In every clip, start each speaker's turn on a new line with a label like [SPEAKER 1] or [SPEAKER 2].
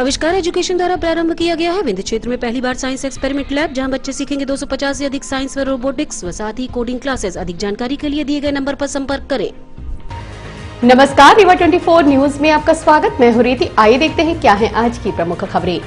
[SPEAKER 1] आविष्कार एजुकेशन द्वारा प्रारंभ किया गया है। विंध्य क्षेत्र में पहली बार साइंस एक्सपेरिमेंट लैब, जहां बच्चे सीखेंगे 250 से अधिक साइंस व रोबोटिक्स व साथ ही कोडिंग क्लासेस। अधिक जानकारी के लिए दिए गए नंबर पर संपर्क करें।
[SPEAKER 2] नमस्कार, रीवा 24 न्यूज में आपका स्वागत। मैं हूं रीति। आइए देखते हैं क्या है आज की प्रमुख खबरें।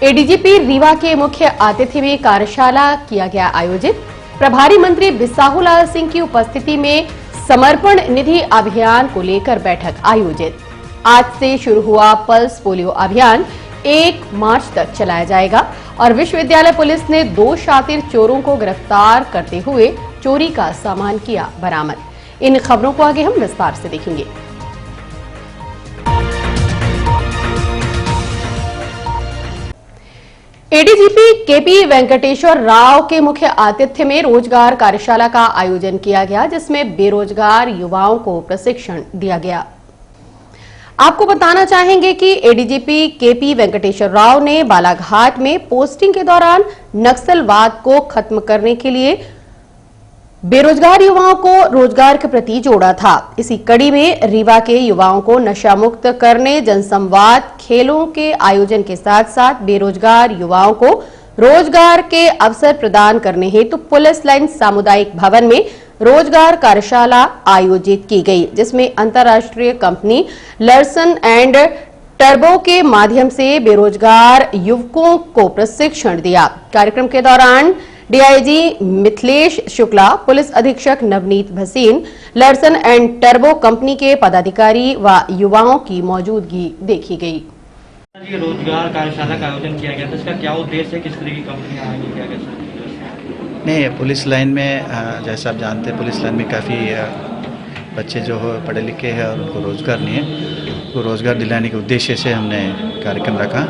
[SPEAKER 2] एडीजीपी रीवा के मुख्य आतिथ्य में कार्यशाला किया गया आयोजित। प्रभारी मंत्री बिसाहू लाल सिंह की उपस्थिति में समर्पण निधि अभियान को लेकर बैठक आयोजित। आज से शुरू हुआ पल्स पोलियो अभियान 1 मार्च तक चलाया जाएगा और विश्वविद्यालय पुलिस ने 2 शातिर चोरों को गिरफ्तार करते हुए चोरी का सामान किया बरामद। इन खबरों को आगे हम विस्तार से देखेंगे। एडीजीपी केपी वेंकटेश्वर राव के मुख्य आतिथ्य में रोजगार कार्यशाला का आयोजन किया गया, जिसमें बेरोजगार युवाओं को प्रशिक्षण दिया गया। आपको बताना चाहेंगे कि एडीजीपी केपी वेंकटेश्वर राव ने बालाघाट में पोस्टिंग के दौरान नक्सलवाद को खत्म करने के लिए बेरोजगार युवाओं को रोजगार के प्रति जोड़ा था। इसी कड़ी में रीवा के युवाओं को नशा मुक्त करने, जनसंवाद, खेलों के आयोजन के साथ साथ बेरोजगार युवाओं को रोजगार के अवसर प्रदान करने हेतु पुलिस लाइन सामुदायिक भवन में रोजगार कार्यशाला आयोजित की गई, जिसमें अंतर्राष्ट्रीय कंपनी लर्सन एंड टर्बो के माध्यम से बेरोजगार युवकों को प्रशिक्षण दिया। कार्यक्रम के दौरान डीआईजी मिथिलेश शुक्ला, पुलिस अधीक्षक नवनीत भसीन, लर्सन एंड टर्बो कंपनी के पदाधिकारी व युवाओं की मौजूदगी देखी गई।
[SPEAKER 3] रोजगार कार्यशाला का आयोजन किया गया था, इसका क्या उद्देश्य है, किस तरह की कंपनियां आएंगी, क्या कैसे?
[SPEAKER 4] नहीं, पुलिस लाइन में जैसा आप जानते हैं, पुलिस लाइन में काफ़ी बच्चे जो हो पढ़े लिखे हैं और उनको रोज़गार नहीं है, तो रोज़गार दिलाने के उद्देश्य से हमने कार्यक्रम रखा।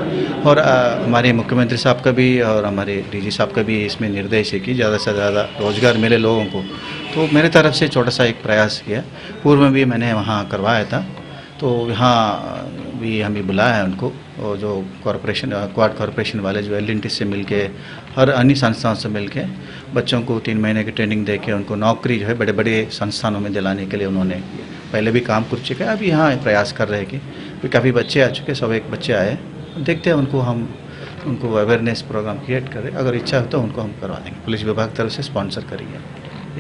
[SPEAKER 4] और हमारे मुख्यमंत्री साहब का भी और हमारे डीजी साहब का भी इसमें निर्देश है कि ज़्यादा से ज़्यादा रोज़गार मिले लोगों को। तो मेरे तरफ से छोटा सा एक प्रयास किया। पूर्व में भी मैंने वहाँ करवाया था, तो यहाँ भी हमें बुलाया है उनको, और जो कॉरपोरेशन क्वाड कॉरपोरेशन वाले जो एल से मिलके हर अन्य संस्थाओं से मिलके बच्चों को 3 महीने की ट्रेनिंग देके उनको नौकरी जो है बड़े बड़े संस्थानों में दिलाने के लिए उन्होंने पहले भी काम कर चुके हैं। अभी यहाँ प्रयास कर रहे हैं कि काफ़ी बच्चे आ चुके, 101 बच्चे आए। देखते हैं उनको अवेयरनेस प्रोग्राम क्रिएट करें। अगर इच्छा हो तो उनको हम करवा देंगे, पुलिस विभाग की तरफ से स्पॉन्सर करेंगे।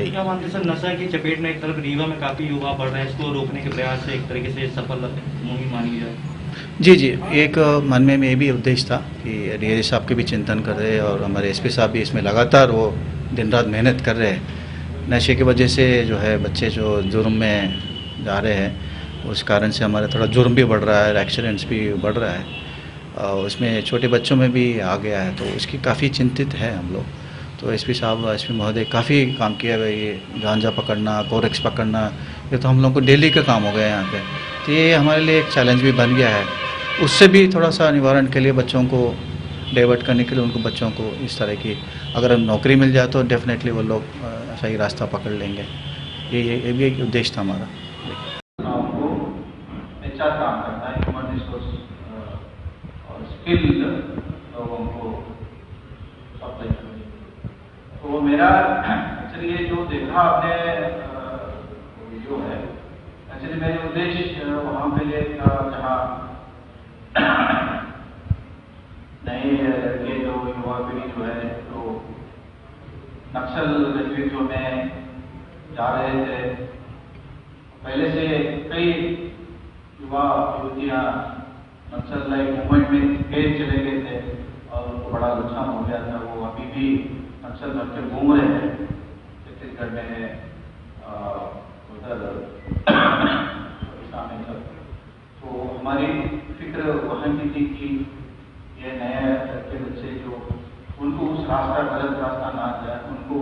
[SPEAKER 3] क्या मानते सर, नशा की चपेट में एक तरफ रीवा में काफ़ी युवा बढ़ रहे हैं, इसको रोकने के प्रयास से एक तरीके से सफल मुहिम मानी जाए?
[SPEAKER 4] जी, एक मन में ये भी उद्देश्य था कि डीआईजी साहब के भी चिंतन कर रहे हैं और हमारे एसपी साहब भी इसमें लगातार वो दिन रात मेहनत कर रहे हैं। नशे की वजह से जो है बच्चे जो जुर्म में जा रहे हैं, उस कारण से हमारा थोड़ा जुर्म भी बढ़ रहा है, एक्सीडेंट्स भी बढ़ रहा है, और उसमें छोटे बच्चों में भी आ गया है, तो इसकी काफ़ी चिंतित है हम लोग। तो एसपी साहब, एसपी महोदय काफ़ी काम किया है। ये गांजा पकड़ना, कोरेक्स पकड़ना, ये तो हम लोग को डेली का काम हो गया है यहाँ पे। तो ये हमारे लिए एक चैलेंज भी बन गया है। उससे भी थोड़ा सा निवारण के लिए, बच्चों को डाइवर्ट करने के लिए, उनको बच्चों को इस तरह की अगर नौकरी मिल जाए तो डेफिनेटली वो लोग सही रास्ता पकड़ लेंगे। ये भी एक उद्देश्य था हमारा।
[SPEAKER 5] अच्छा काम करता है, ह्यूमन रिसोर्स और स्किल्ड लोगों को सप्लाई करना। तो वो मेरा एक्चुअली जो देखा आपने वीडियो है, एक्चुअली मेरे उद्देश्य वहाँ पे ये था जहाँ नए लड़के जो युवा पीढ़ी जो है तो नक्सल गतिविधियों में जा रहे थे। पहले से कई युवा युवतियाँ नक्सल लाइक मूवमेंट में गए चले गए थे और उनको बड़ा नुकसान हो गया था। वो अभी भी नक्सल बन के घूम रहे हैं छत्तीसगढ़ में, उधर में सब। तो हमारी फिक्र वहाँ की थी कि ये नए लड़के बच्चे जो उनको उस रास्ता, गलत रास्ता ना जाए, उनको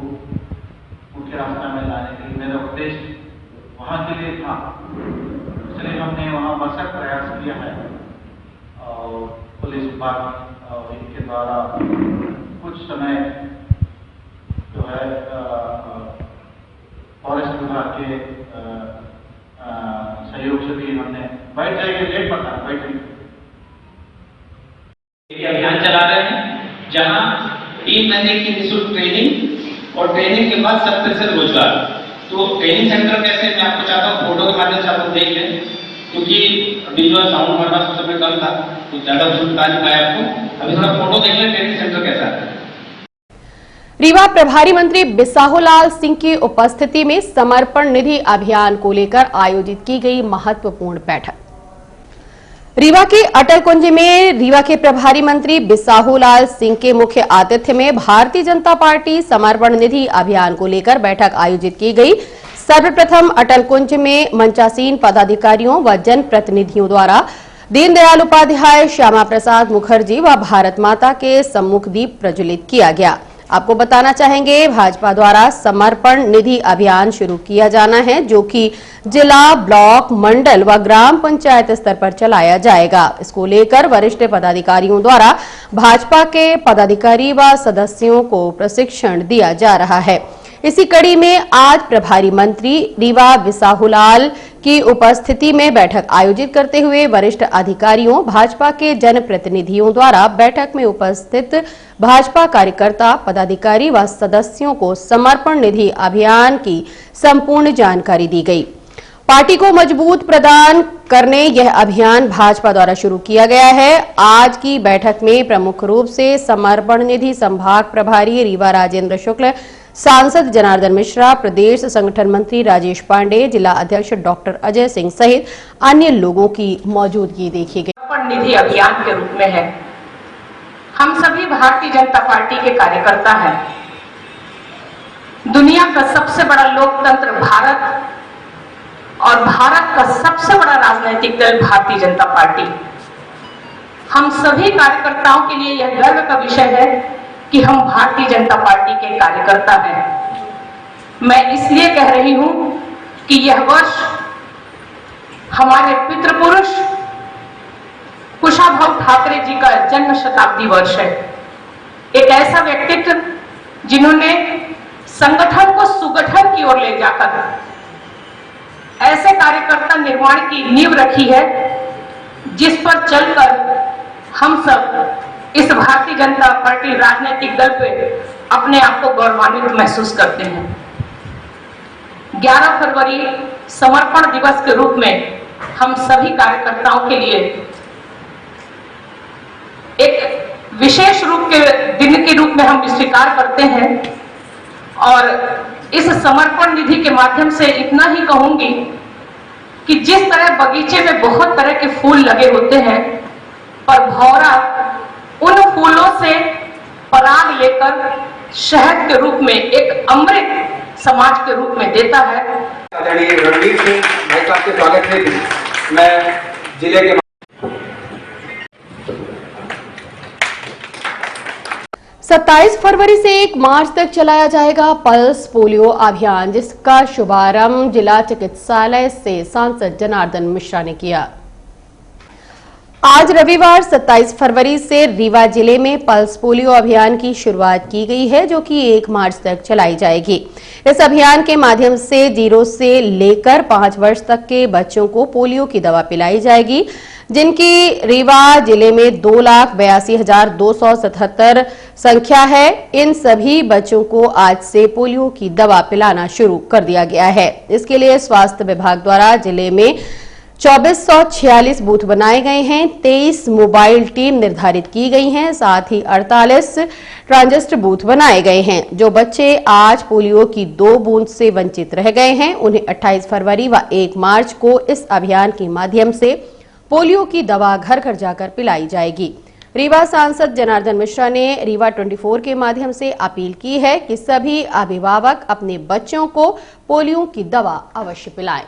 [SPEAKER 5] मुख्य रास्ता में लाने के लिए मेरा उद्देश्य वहाँ के लिए था। इसलिए हमने वहाँ भरसक प्रयास किया है और पुलिस विभाग और इनके द्वारा कुछ समय जो है फॉरेस्ट विभाग के सहयोग से भी हमने बैठ जाएंगे, लेट पड़ता है, बैठ जाएंगे।
[SPEAKER 6] अभियान चला रहे हैं जहां 3 महीने की निःशुल्क ट्रेनिंग और ट्रेनिंग के बाद 70% रोजगार। तो ट्रेनिंग सेंटर कैसे, मैं आपको चाहता हूँ फोटो के माध्यम से आप लोग देख लें, क्योंकि विजुअल साउंड हमारे पास उस समय कम था। तो ज्यादा बुजुर्ग बता नहीं पाए आपको। अभी थोड़ा फोटो देख लें ट्रेनिंग सेंटर कैसा है।
[SPEAKER 2] रीवा प्रभारी मंत्री बिसाहुलाल सिंह की उपस्थिति में समर्पण निधि अभियान को लेकर आयोजित की गई महत्वपूर्ण बैठक। रीवा के अटल कुंज में रीवा के प्रभारी मंत्री बिसाहुलाल सिंह के मुख्य आतिथ्य में भारतीय जनता पार्टी समर्पण निधि अभियान को लेकर बैठक आयोजित की गई। सर्वप्रथम अटल कुंज में मंचासीन पदाधिकारियों व जनप्रतिनिधियों द्वारा दीनदयाल उपाध्याय, श्यामा प्रसाद मुखर्जी व भारत माता के सम्मुख दीप प्रज्वलित किया गया। आपको बताना चाहेंगे, भाजपा द्वारा समर्पण निधि अभियान शुरू किया जाना है, जो कि जिला, ब्लॉक, मंडल व ग्राम पंचायत स्तर पर चलाया जाएगा। इसको लेकर वरिष्ठ पदाधिकारियों द्वारा भाजपा के पदाधिकारी व सदस्यों को प्रशिक्षण दिया जा रहा है। इसी कड़ी में आज प्रभारी मंत्री रीवा बिसाहुलाल की उपस्थिति में बैठक आयोजित करते हुए वरिष्ठ अधिकारियों, भाजपा के जनप्रतिनिधियों द्वारा बैठक में उपस्थित भाजपा कार्यकर्ता, पदाधिकारी व सदस्यों को समर्पण निधि अभियान की संपूर्ण जानकारी दी गई। पार्टी को मजबूत प्रदान करने यह अभियान भाजपा द्वारा शुरू किया गया है। आज की बैठक में प्रमुख रूप से समर्पण निधि संभाग प्रभारी रीवा राजेंद्र शुक्ल, सांसद जनार्दन मिश्रा, प्रदेश संगठन मंत्री राजेश पांडे, जिला अध्यक्ष डॉक्टर अजय सिंह सहित अन्य लोगों की मौजूदगी देखी गई।
[SPEAKER 7] समर्पण निधि अभियान के रूप में है। हम सभी भारतीय जनता पार्टी के कार्यकर्ता हैं। दुनिया का सबसे बड़ा लोकतंत्र भारत और भारत का सबसे बड़ा राजनीतिक दल भारतीय जनता पार्टी। हम सभी कार्यकर्ताओं के लिए यह गर्व का विषय है कि हम भारतीय जनता पार्टी के कार्यकर्ता हैं। मैं इसलिए कह रही हूं कि यह वर्ष हमारे पितृपुरुष कुशाभाऊ ठाकरे जी का जन्म शताब्दी वर्ष है। एक ऐसा व्यक्तित्व जिन्होंने संगठन को सुगठन की ओर ले जाकर ऐसे कार्यकर्ता निर्माण की नींव रखी है, जिस पर चलकर हम सब इस भारतीय जनता पार्टी राजनीतिक दल पे अपने आप को गौरवान्वित महसूस करते हैं। 11 फरवरी समर्पण दिवस के रूप में हम सभी कार्यकर्ताओं के लिए एक विशेष रूप के दिन के रूप में हम स्वीकार करते हैं। और इस समर्पण निधि के माध्यम से इतना ही कहूंगी कि जिस तरह बगीचे में बहुत तरह के फूल लगे होते हैं, पर भौरा उन फूलों से पराग लेकर शहद के रूप में एक अमृत समाज के रूप में देता है।
[SPEAKER 8] आदरणीय रणवीर सिंह भाई साहब के स्वागत में मैं जिले के
[SPEAKER 2] 27 फरवरी से 1 मार्च तक चलाया जाएगा पल्स पोलियो अभियान, जिसका शुभारंभ जिला चिकित्सालय से सांसद जनार्दन मिश्रा ने किया। आज रविवार 27 फरवरी से रीवा जिले में पल्स पोलियो अभियान की शुरुआत की गई है, जो कि 1 मार्च तक चलाई जाएगी। इस अभियान के माध्यम से 0 से लेकर 5 वर्ष तक के बच्चों को पोलियो की दवा पिलाई जाएगी, जिनकी रीवा जिले में 2,82,277 संख्या है। इन सभी बच्चों को आज से पोलियो की दवा पिलाना शुरू कर दिया गया है। इसके लिए स्वास्थ्य विभाग द्वारा जिले में 2446 बूथ बनाए गए हैं, 23 मोबाइल टीम निर्धारित की गई हैं, साथ ही 48 ट्रांजिस्टर बूथ बनाए गए हैं। जो बच्चे आज पोलियो की 2 बूंद से वंचित रह गए हैं, उन्हें 28 फरवरी व 1 मार्च को इस अभियान के माध्यम से पोलियो की दवा घर घर जाकर पिलाई जाएगी। रीवा सांसद जनार्दन मिश्रा ने रीवा 24 के माध्यम से अपील की है कि सभी अभिभावक अपने बच्चों को पोलियो की दवा अवश्य पिलाएं।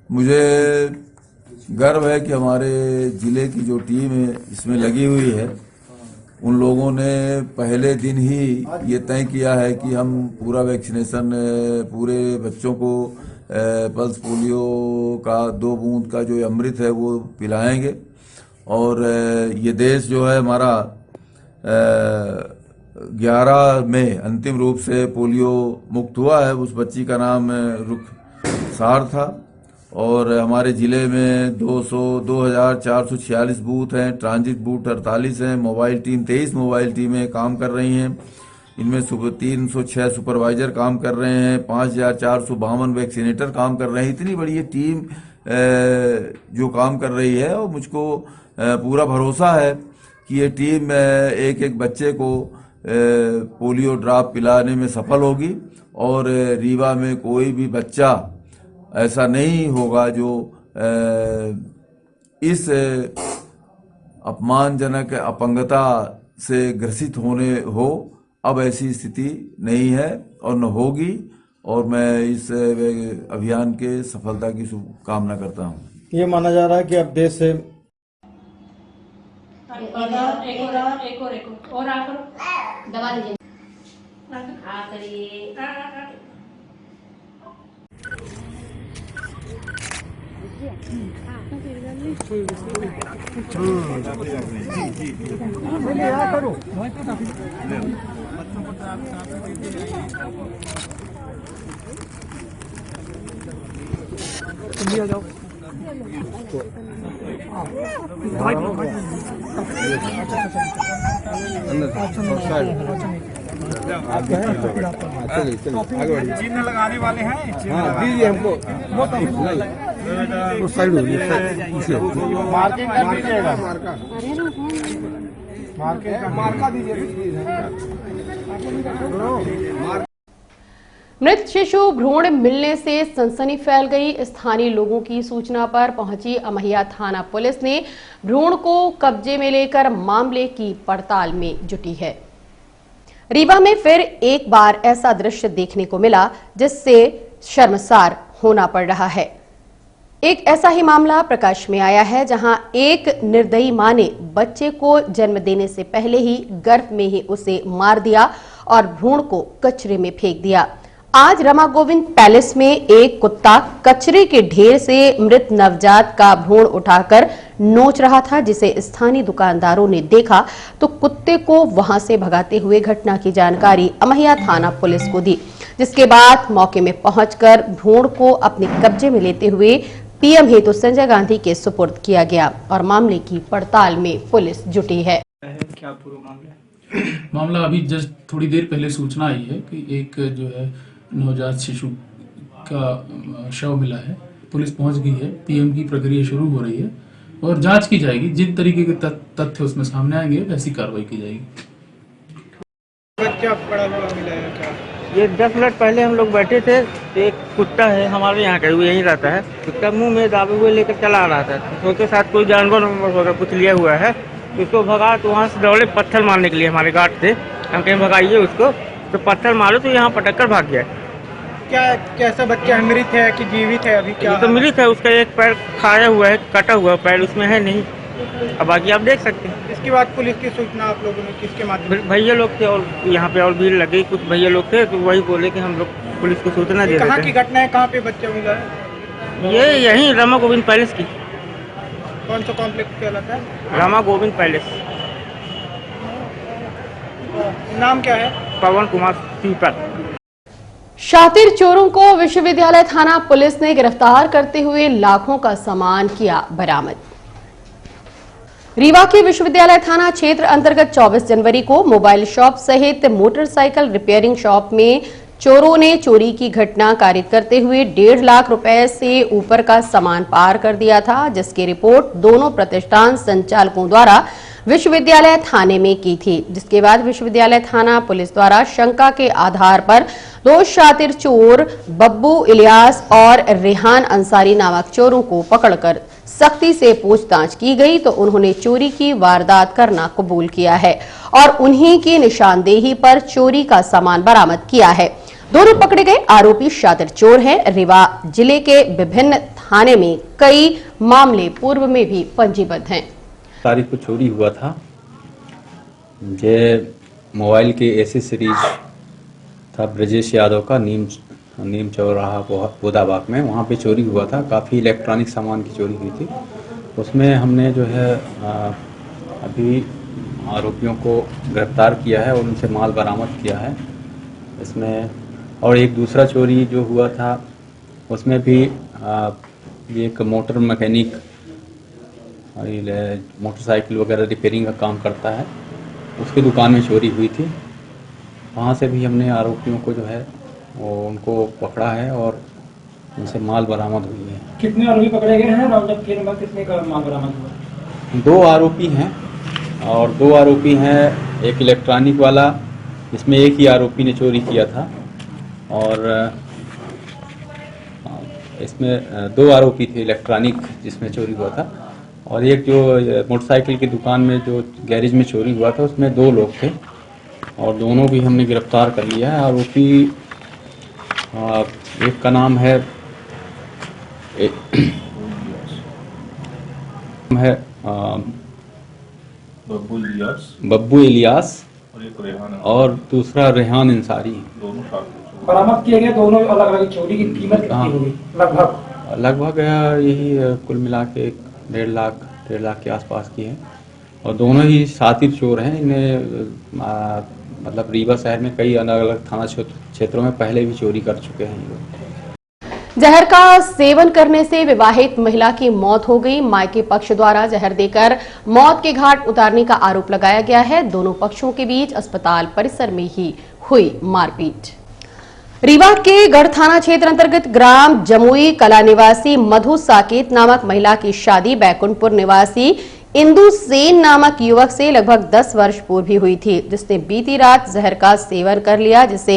[SPEAKER 9] मुझे गर्व है कि हमारे जिले की जो टीम है इसमें लगी हुई है, उन लोगों ने पहले दिन ही ये तय किया है कि हम पूरा वैक्सीनेशन पूरे बच्चों को पल्स पोलियो का 2 बूंद का जो अमृत है वो पिलाएंगे। और ये देश जो है हमारा 11 में अंतिम रूप से पोलियो मुक्त हुआ है। उस बच्ची का नाम रुखसार था। और हमारे ज़िले में 2,446 बूथ हैं, ट्रांजिट बूथ 48 हैं, मोबाइल टीम 23 मोबाइल टीमें काम कर रही हैं। इनमें 306 सुपरवाइजर काम कर रहे हैं, 5,452 वैक्सीनेटर काम कर रहे हैं। इतनी बड़ी ये टीम जो काम कर रही है, और मुझको पूरा भरोसा है कि ये टीम एक एक बच्चे को पोलियो ड्रॉप पिलाने में सफल होगी और रीवा में कोई भी बच्चा ऐसा नहीं होगा जो इस अपमानजनक अपंगता से ग्रसित होने हो। अब ऐसी स्थिति नहीं है और न होगी, और मैं इस अभियान के सफलता की शुभकामना करता हूँ।
[SPEAKER 10] ये माना जा रहा है कि अब देश से
[SPEAKER 7] एक और आ करो
[SPEAKER 2] दबा लीजिए।
[SPEAKER 7] करिए
[SPEAKER 10] चिन्ह लगाने वाले हैं, दीजिए हमको मार्किंग कर दीजिएगा, मार्का दीजिए।
[SPEAKER 2] मृत शिशु भ्रूण मिलने से सनसनी फैल गई। स्थानीय लोगों की सूचना पर पहुंची अमहिया थाना पुलिस ने भ्रूण को कब्जे में लेकर मामले की पड़ताल में जुटी है। रीवा में फिर एक बार ऐसा दृश्य देखने को मिला जिससे शर्मसार होना पड़ रहा है। एक ऐसा ही मामला प्रकाश में आया है जहां एक निर्दयी मां ने बच्चे को जन्म देने से पहले ही गर्भ में ही उसे मार दिया और भ्रूण को कचरे में फेंक दिया। आज रमा गोविंद पैलेस में एक कुत्ता कचरे के ढेर से मृत नवजात का भ्रूण उठाकर नोच रहा था, जिसे स्थानीय दुकानदारों ने देखा तो कुत्ते को वहां से भगाते हुए घटना की जानकारी अमहिया थाना पुलिस को दी, जिसके बाद मौके में पहुंचकर भ्रूण को अपने कब्जे में लेते हुए पीएम हेतु संजय गांधी के सुपुर्द किया गया और मामले की पड़ताल में पुलिस जुटी है।
[SPEAKER 10] क्या पूरा
[SPEAKER 11] मामला अभी जस्ट थोड़ी देर पहले सूचना आई है कि एक जो है नवजात शिशु का शव मिला है। पुलिस पहुंच गई है, पीएम की प्रक्रिया शुरू हो रही है और जांच की जाएगी। जिन तरीके के तथ्य उसमें सामने आएंगे वैसी कार्रवाई की जाएगी।
[SPEAKER 10] बच्चा पड़ा हुआ मिला है क्या?
[SPEAKER 12] ये 10 मिनट पहले हम लोग बैठे थे, एक कुत्ता है हमारे यहाँ का, वो यहीं रहता है। कुत्ता मुंह में दाबे हुए लेकर चला आ रहा था, तो उसके साथ कोई जानवर वगैरह कुछ लिया हुआ है। उसको भगा तो वहाँ से दौड़े पत्थर मारने के लिए हमारे गार्ड थे। हम कहीं भगाइए उसको, तो पत्थर मारो तो यहाँ पटक कर भाग गया।
[SPEAKER 10] क्या कैसा बच्चा है, मृत है कि जीवित है? अभी क्या
[SPEAKER 12] तो मृत है, उसका एक पैर खाया हुआ है, कटा हुआ पैर उसमें है नहीं। अब बाकी आप देख सकते हैं।
[SPEAKER 10] इसके बाद पुलिस की सूचना आप लोगों ने किसके माध्यम?
[SPEAKER 12] भैया लोग थे और यहाँ पे और भीड़ लगी, कुछ भैया लोग थे तो वही बोले कि हम लोग पुलिस को सूचना दे।
[SPEAKER 10] कहाँ की घटना है, कहाँ पे बच्चा मिला है?
[SPEAKER 12] ये यहीं रमा गोविंद पैलेस की।
[SPEAKER 10] कौन सा कॉम्प्लेक्स कहलाता है?
[SPEAKER 12] रमा गोविंद पैलेस।
[SPEAKER 10] नाम क्या है?
[SPEAKER 12] पवन कुमार सीपर।
[SPEAKER 2] शातिर चोरों को विश्वविद्यालय थाना पुलिस ने गिरफ्तार करते हुए लाखों का सामान किया बरामद। रीवा के विश्वविद्यालय थाना क्षेत्र अंतर्गत 24 जनवरी को मोबाइल शॉप सहित मोटरसाइकिल रिपेयरिंग शॉप में चोरों ने चोरी की घटना कारित करते हुए 1.5 लाख रुपए से ऊपर का सामान पार कर दिया था, जिसकी रिपोर्ट दोनों प्रतिष्ठान संचालकों द्वारा विश्वविद्यालय थाने में की थी। जिसके बाद विश्वविद्यालय थाना पुलिस द्वारा शंका के आधार पर 2 शातिर चोर बब्बू इलियास और रेहान अंसारी नामक चोरों को पकड़कर सख्ती से पूछताछ की गई तो उन्होंने चोरी की वारदात करना कबूल किया है और उन्हीं की निशानदेही पर चोरी का सामान बरामद किया है। दोनों पकड़े गए आरोपी शातिर चोर हैं। रीवा जिले के विभिन्न थाने में कई मामले पूर्व में भी पंजीबद्ध हैं।
[SPEAKER 13] तारीख को चोरी हुआ था। ये मोबाइल के एसेसरीज था ब्रजेश यादव का, नीम चौराहा बोदाबाग में, वहाँ पे चोरी हुआ था। काफ़ी इलेक्ट्रॉनिक सामान की चोरी हुई थी। उसमें हमने जो है अभी आरोपियों को गिरफ्तार किया है और उनसे माल बरामद किया है इसमें। और एक दूसरा चोरी जो हुआ था उसमें भी एक मोटर मैकेनिक मोटरसाइकिल वगैरह रिपेयरिंग का काम करता है, उसकी दुकान में चोरी हुई थी। वहाँ से भी हमने आरोपियों को जो है वो उनको पकड़ा है और उनसे माल बरामद हुई है।
[SPEAKER 10] कितने आरोपी पकड़े गए हैं राउंड अप के नंबर कितने का माल बरामद हुआ?
[SPEAKER 13] 2 आरोपी हैं और 2 आरोपी हैं, एक इलेक्ट्रॉनिक वाला, इसमें एक ही आरोपी ने चोरी किया था, और इसमें 2 आरोपी थे इलेक्ट्रॉनिक जिसमें चोरी हुआ था, और एक जो मोटरसाइकिल की दुकान में जो गैरेज में चोरी हुआ था उसमें 2 लोग थे, और दोनों भी हमने गिरफ्तार कर लिया है। आरोपी एक का नाम है बब्बू इलियास और दूसरा रेहान अंसारी।
[SPEAKER 10] बरामद किए गए दोनों अलग अलग चोरी की कीमत कितनी होगी
[SPEAKER 13] लगभग यही कुल मिला के 1.5 लाख के आसपास की है, और दोनों ही शातिर चोर हैं। इन्हें मतलब रीवा शहर में कई अलग अलग थाना क्षेत्रों में पहले भी चोरी कर चुके हैं ये लोग।
[SPEAKER 2] जहर का सेवन करने से विवाहित महिला की मौत हो गई। मायके पक्ष द्वारा जहर देकर मौत के घाट उतारने का आरोप लगाया गया है। दोनों पक्षों के बीच अस्पताल परिसर में ही हुई मारपीट। रीवा के गढ़ थाना क्षेत्र अंतर्गत ग्राम जमुई कला निवासी मधु साकेत नामक महिला की शादी बैकुंठपुर निवासी इंदु सेन नामक युवक से लगभग 10 वर्ष पूर्व ही हुई थी, जिसने बीती रात जहर का सेवन कर लिया, जिसे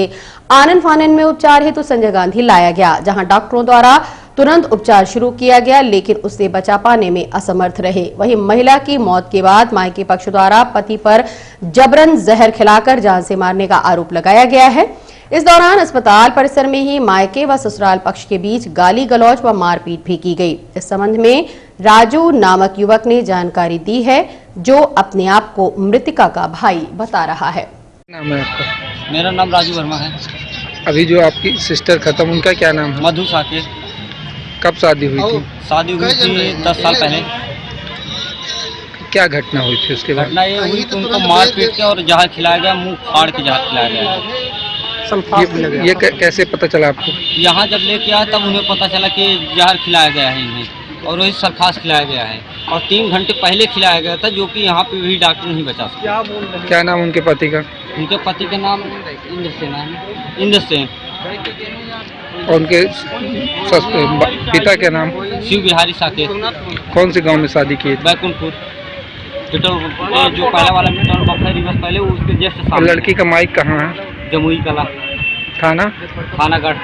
[SPEAKER 2] आनन फानन में उपचार हेतु संजय गांधी लाया गया, जहां डॉक्टरों द्वारा तुरंत उपचार शुरू किया गया, लेकिन उसे बचा पाने में असमर्थ रहे। वहीं महिला की मौत के बाद मायके पक्ष द्वारा पति पर जबरन जहर खिलाकर जान से मारने का आरोप लगाया गया है। इस दौरान अस्पताल परिसर में ही मायके व ससुराल पक्ष के बीच गाली गलौज व मारपीट भी की गई। इस संबंध में राजू नामक युवक ने जानकारी दी है, जो अपने आप को मृतिका का भाई बता रहा है।
[SPEAKER 12] नाम है आपका?
[SPEAKER 14] मेरा नाम राजू वर्मा है।
[SPEAKER 12] अभी जो आपकी सिस्टर खत्म, उनका क्या नाम है?
[SPEAKER 14] मधु साकेत।
[SPEAKER 12] कब शादी हुई थी?
[SPEAKER 14] शादी हुई थी 10 साल पहले।
[SPEAKER 12] क्या घटना हुई थी उसके बाद?
[SPEAKER 14] घटना ये हुई कि उनको मार पीट के और जहर खिलाया गया, मुंह फाड़ के जहर खिलाया गया।
[SPEAKER 12] ये कैसे पता चला आपको?
[SPEAKER 14] यहाँ जब लेके आए तब उन्हें पता चला कि जहर खिलाया गया है इन्हें, और वही सल्फास खिलाया गया है, और 3 घंटे पहले खिलाया गया था, जो कि यहाँ पे भी डॉक्टर नहीं बचा सकता।
[SPEAKER 12] क्या नाम उनके पति का?
[SPEAKER 14] उनके पति का नाम इंद्र सेन है। इंद्र सेन।
[SPEAKER 12] और उनके पिता का नाम?
[SPEAKER 14] शिव बिहारी साकेत।
[SPEAKER 12] कौन से गांव में शादी की?
[SPEAKER 14] बैकुंठपुर। जो पहला वाला पेट्रोल पंप है रिवर्स पहले, उसके जस्ट सामने।
[SPEAKER 12] लड़की का माइक कहाँ है?
[SPEAKER 14] जमुई कला थाना गढ़।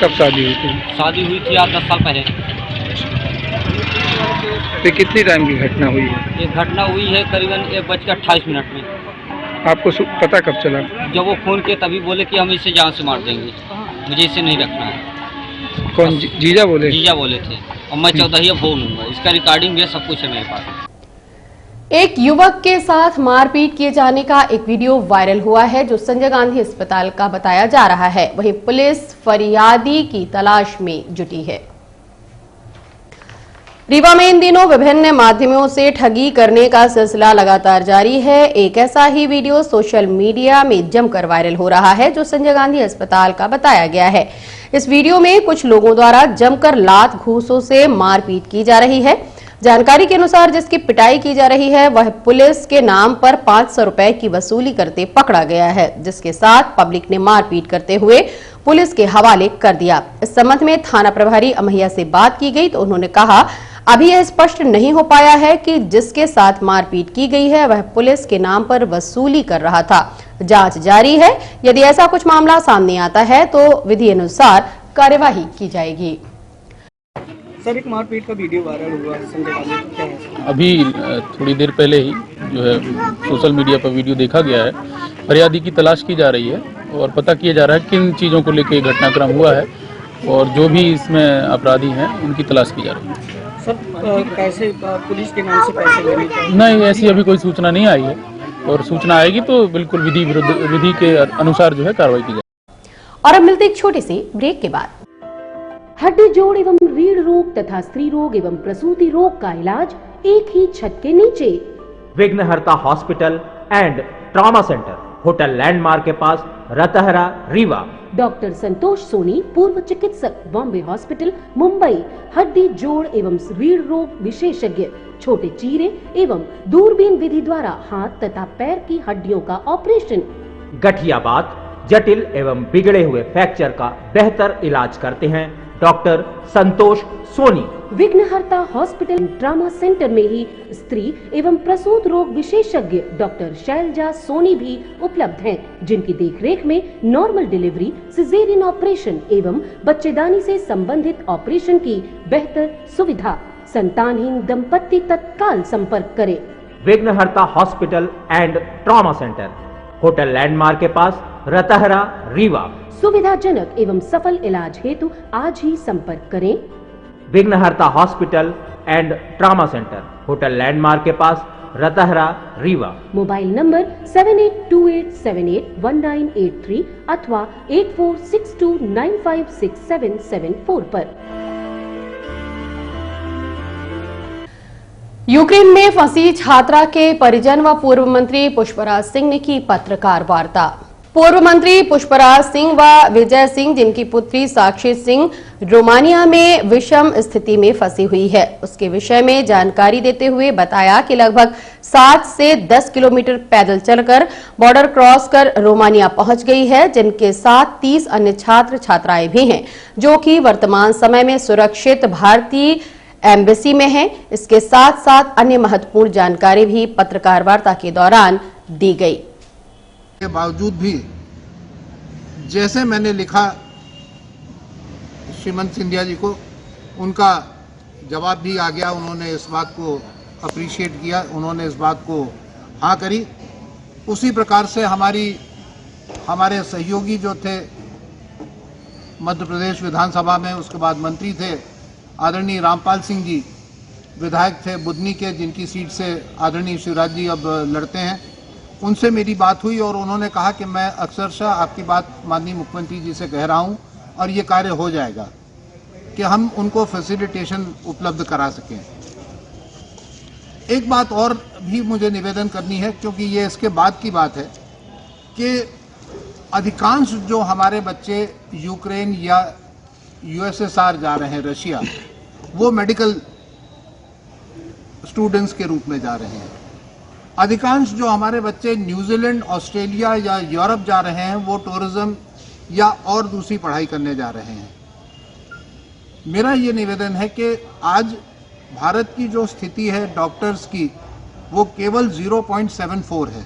[SPEAKER 12] कब शादी हुई थी?
[SPEAKER 14] शादी हुई थी आज 10 साल पहले।
[SPEAKER 12] तो कितनी टाइम की घटना हुई है?
[SPEAKER 14] ये घटना हुई है करीबन 1:28 में।
[SPEAKER 12] आपको पता कब चला?
[SPEAKER 14] जब वो फोन किए तभी बोले कि हम इसे जान से मार देंगे, मुझे इसे नहीं रखना है।
[SPEAKER 12] कौन जीजा बोले?
[SPEAKER 14] जीजा बोले थे, और मैं 14 फोन लूंगा। इसका रिकॉर्डिंग भी है, सब कुछ है मेरे पास।
[SPEAKER 2] एक युवक के साथ मारपीट किए जाने का एक वीडियो वायरल हुआ है, जो संजय गांधी अस्पताल का बताया जा रहा है। वहीं पुलिस फरियादी की तलाश में जुटी है। रीवा में इन दिनों विभिन्न माध्यमों से ठगी करने का सिलसिला लगातार जारी है। एक ऐसा ही वीडियो सोशल मीडिया में जमकर वायरल हो रहा है, जो संजय गांधी अस्पताल का बताया गया है। इस वीडियो में कुछ लोगों द्वारा जमकर लात घूंसों से मारपीट की जा रही है। जानकारी के अनुसार जिसकी पिटाई की जा रही है, वह पुलिस के नाम पर 500 रुपए की वसूली करते पकड़ा गया है, जिसके साथ पब्लिक ने मारपीट करते हुए पुलिस के हवाले कर दिया। इस संबंध में थाना प्रभारी अमैया से बात की गई तो उन्होंने कहा, अभी यह स्पष्ट नहीं हो पाया है कि जिसके साथ मारपीट की गई है वह पुलिस के नाम पर वसूली कर रहा था। जांच जारी है। यदि ऐसा कुछ मामला सामने आता है तो विधि अनुसार कार्यवाही की जाएगी।
[SPEAKER 10] सर, एक मारपीट का वीडियो वायरल हुआ संजय गांधी, क्या है?
[SPEAKER 11] अभी थोड़ी देर पहले ही जो है सोशल मीडिया पर वीडियो देखा गया है। फरियादी की तलाश की जा रही है और पता किया जा रहा है किन चीज़ों को लेकर घटनाक्रम हुआ है, और जो भी इसमें अपराधी हैं उनकी तलाश की जा रही है।
[SPEAKER 10] सर, पैसे पुलिस के नाम से पैसे लेने चाहिए?
[SPEAKER 11] नहीं, ऐसी अभी कोई सूचना नहीं आई है, और सूचना आएगी तो बिल्कुल विधि के अनुसार जो है कार्रवाई की जाएगी।
[SPEAKER 2] और अब मिलते एक छोटे से ब्रेक के बाद।
[SPEAKER 1] हड्डी जोड़ एवं रीढ़ रोग तथा स्त्री रोग एवं प्रसूति रोग का इलाज एक ही छत के नीचे।
[SPEAKER 15] विघ्नहर्ता hospital and trauma centre, hotel landmark के पास, रतहरा, रीवा।
[SPEAKER 1] डॉक्टर संतोष सोनी, पूर्व चिकित्सक, बॉम्बे हॉस्पिटल, मुंबई। हड्डी जोड़ एवं रीढ़ रोग विशेषज्ञ, छोटे चीरे एवं दूरबीन विधि द्वारा हाथ तथा पैर की हड्डियों का ऑपरेशन।
[SPEAKER 15] गठिया बात, जटिल एवं बिगड़े हुए फ्रैक्चर का बेहतर इलाज करते हैं डॉक्टर संतोष सोनी।
[SPEAKER 1] विघ्नहर्ता हॉस्पिटल ट्रामा सेंटर में ही स्त्री एवं प्रसूत रोग विशेषज्ञ डॉक्टर शैलजा सोनी भी उपलब्ध हैं, जिनकी देखरेख में नॉर्मल डिलीवरी, सिजेरियन ऑपरेशन एवं बच्चेदानी से संबंधित ऑपरेशन की बेहतर सुविधा। संतानहीन दंपत्ति तत्काल संपर्क करें।
[SPEAKER 15] विघ्नहर्ता hospital and trauma centre, hotel landmark के पास, रतहरा, रीवा।
[SPEAKER 1] सुविधाजनक एवं सफल इलाज हेतु आज ही संपर्क करें।
[SPEAKER 15] विघ्नहर्ता hospital and trauma centre, hotel landmark के पास, रतहरा, रीवा।
[SPEAKER 1] मोबाइल नंबर 7828781983 अथवा 8462956774 पर।
[SPEAKER 2] यूक्रेन में फंसी छात्रा के परिजन व पूर्व मंत्री पुष्पराज सिंह ने की पत्रकार वार्ता। पूर्व मंत्री पुष्पराज सिंह व विजय सिंह, जिनकी पुत्री साक्षी सिंह रोमानिया में विषम स्थिति में फंसी हुई है, उसके विषय में जानकारी देते हुए बताया कि लगभग 7 से 10 किलोमीटर पैदल चलकर बॉर्डर क्रॉस कर रोमानिया पहुंच गई है, जिनके साथ 30 अन्य छात्र छात्राएं भी हैं, जो कि वर्तमान समय में सुरक्षित भारतीय एम्बेसी में है। इसके साथ साथ अन्य महत्वपूर्ण जानकारी भी पत्रकार वार्ता के दौरान दी गई।
[SPEAKER 16] के बावजूद भी जैसे मैंने लिखा श्रीमंत सिंधिया जी को, उनका जवाब भी आ गया। उन्होंने इस बात को अप्रिशिएट किया, उन्होंने इस बात को हाँ करी। उसी प्रकार से हमारे सहयोगी जो थे मध्य प्रदेश विधानसभा में, उसके बाद मंत्री थे आदरणीय रामपाल सिंह जी, विधायक थे बुधनी के, जिनकी सीट से आदरणीय शिवराज जी अब लड़ते हैं। उनसे मेरी बात हुई और उन्होंने कहा कि मैं अक्सरशः आपकी बात माननीय मुख्यमंत्री जी से कह रहा हूं और ये कार्य हो जाएगा कि हम उनको फैसिलिटेशन उपलब्ध करा सकें। एक बात और भी मुझे निवेदन करनी है, क्योंकि ये इसके बाद की बात है कि अधिकांश जो हमारे बच्चे यूक्रेन या यूएसएसआर जा रहे हैं, रशिया, वो मेडिकल स्टूडेंट्स के रूप में जा रहे हैं। अधिकांश जो हमारे बच्चे न्यूजीलैंड, ऑस्ट्रेलिया या यूरोप जा रहे हैं, वो टूरिज्म या और दूसरी पढ़ाई करने जा रहे हैं। मेरा ये निवेदन है कि आज भारत की जो स्थिति है डॉक्टर्स की, वो केवल 0.74 है,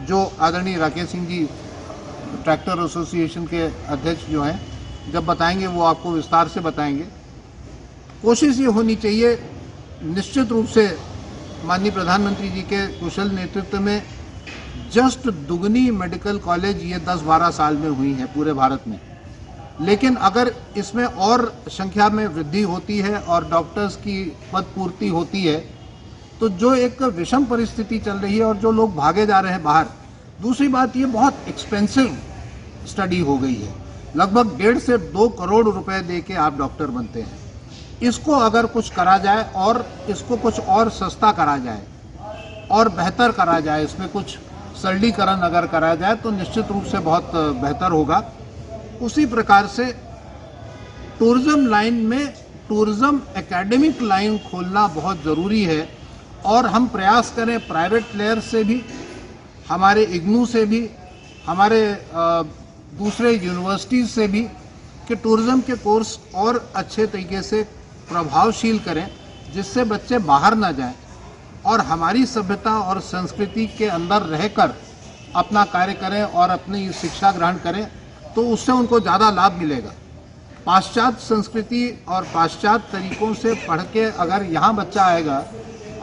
[SPEAKER 16] जो आदरणीय Rakesh Singh G tractor association के अध्यक्ष जो हैं, जब बताएंगे वो आपको विस्तार से बताएंगे। कोशिश ये होनी चाहिए निश्चित रूप से माननीय प्रधानमंत्री जी के कुशल नेतृत्व में जस्ट दुगनी मेडिकल कॉलेज ये 10-12 साल में हुई है पूरे भारत में, लेकिन अगर इसमें और संख्या में वृद्धि होती है और डॉक्टर्स की पद पूर्ति होती है, तो जो एक विषम परिस्थिति चल रही है और जो लोग भागे जा रहे हैं बाहर, दूसरी बात ये बहुत एक्सपेंसिव स्टडी हो गई है। लगभग 1.5 से 2 करोड़ रुपए दे के आप डॉक्टर बनते हैं। इसको अगर कुछ करा जाए और इसको कुछ और सस्ता करा जाए और बेहतर करा जाए, इसमें कुछ सरलीकरण अगर करा जाए तो निश्चित रूप से बहुत बेहतर होगा। उसी प्रकार से टूरिज्म लाइन में टूरिज्म एकेडमिक लाइन खोलना बहुत ज़रूरी है और हम प्रयास करें प्राइवेट प्लेयर से भी, हमारे इग्नू से भी, हमारे दूसरे यूनिवर्सिटीज़ से भी, कि टूरिज्म के कोर्स और अच्छे तरीके से प्रभावशील करें, जिससे बच्चे बाहर ना जाएं और हमारी सभ्यता और संस्कृति के अंदर रहकर अपना कार्य करें और अपनी शिक्षा ग्रहण करें, तो उससे उनको ज़्यादा लाभ मिलेगा। पाश्चात्य संस्कृति और पाश्चात्य तरीकों से पढ़ के अगर यहाँ बच्चा आएगा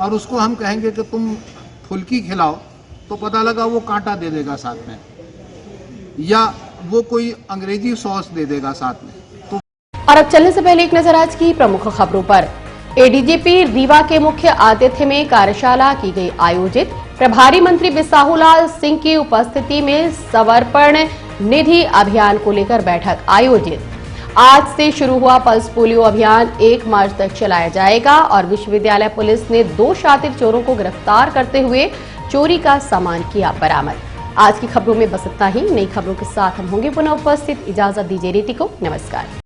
[SPEAKER 16] और उसको हम कहेंगे कि तुम फुल्की खिलाओ, तो पता लगा वो कांटा दे देगा साथ में, या वो कोई अंग्रेजी सॉस दे देगा साथ में। तो
[SPEAKER 2] और अब चलने से पहले एक नजर आज की प्रमुख खबरों पर। एडीजीपी रीवा के मुख्य आतिथ्य में कार्यशाला की गई आयोजित। प्रभारी मंत्री बिसाहूलाल सिंह की उपस्थिति में समर्पण निधि अभियान को लेकर बैठक आयोजित। आज से शुरू हुआ पल्स पोलियो अभियान 1 मार्च तक चलाया जाएगा और विश्वविद्यालय पुलिस ने 2 शातिर चोरों को गिरफ्तार करते हुए चोरी का सामान किया बरामद। आज की खबरों में बस इतना ही। नई खबरों के साथ हम होंगे पुनः उपस्थित। इजाजत दीजिए रीति को। नमस्कार।